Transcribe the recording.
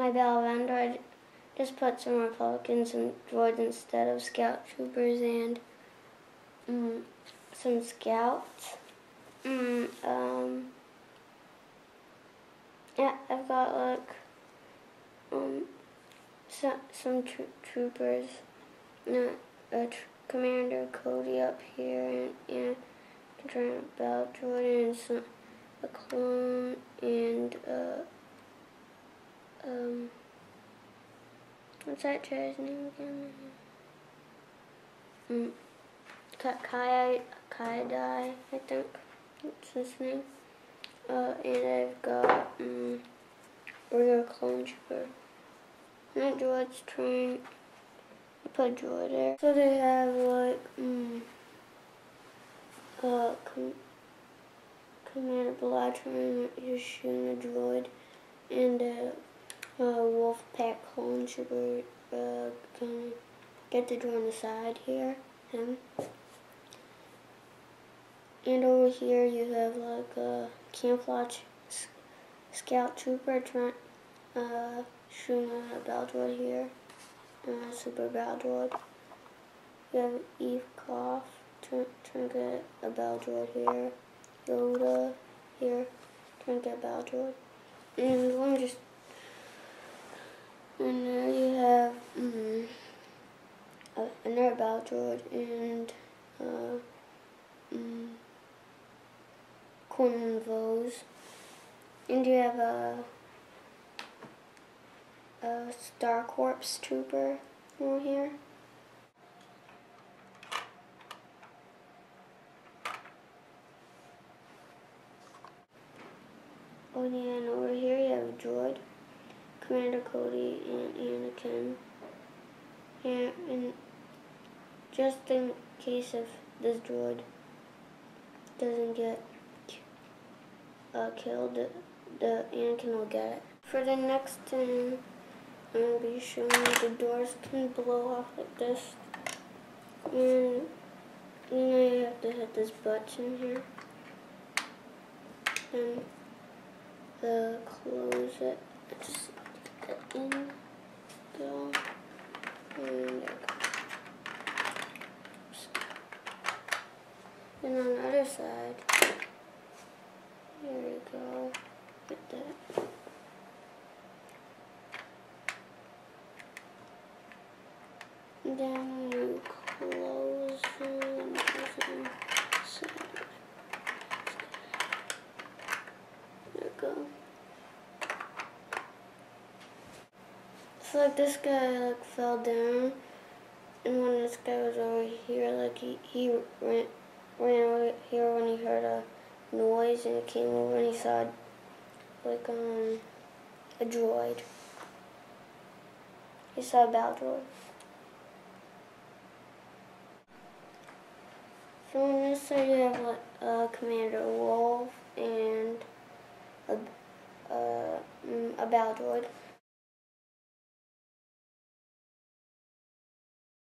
my Battle of Endor, I just put some Republicans and droids instead of scout troopers and some scouts. Yeah, I've got like some troopers, Commander Cody up here, and a battle droid, and a clone, and what's that guy's name again? Kaidai, I think that's his name. And I've got regular clone trooper. That droid's trained. I put a droid there. So they have like Commander Bellatron, who's shooting a droid, and wolf pack clone trooper can get the droid on the side here. Him. And over here you have like a camouflage scout trooper shooting a battle droid here, super battle droid. You have Eve Koff trying to get a battle droid here. Yoda here trying to get a battle droid. And let me just, and there you have another battle droid and Quinlan Vose. And you have a Star Corps trooper over here. Oh yeah, and over here you have a droid, Commander Cody and Anakin. And just in case if this droid doesn't get killed, the Anakin will get it. For the next thing, I'm going to be showing you the doors can blow off like this. And then you have to hit this button here. And close it. Just get in, go, and there you go. And on the other side, here you go, like that. And then you close them, there you go. So like this guy like fell down, and when this guy was over here, like he ran over here when he heard a noise, and he came over and he saw like a droid. He saw a battle droid. So on this side you have like Commander Wolf and a battle droid.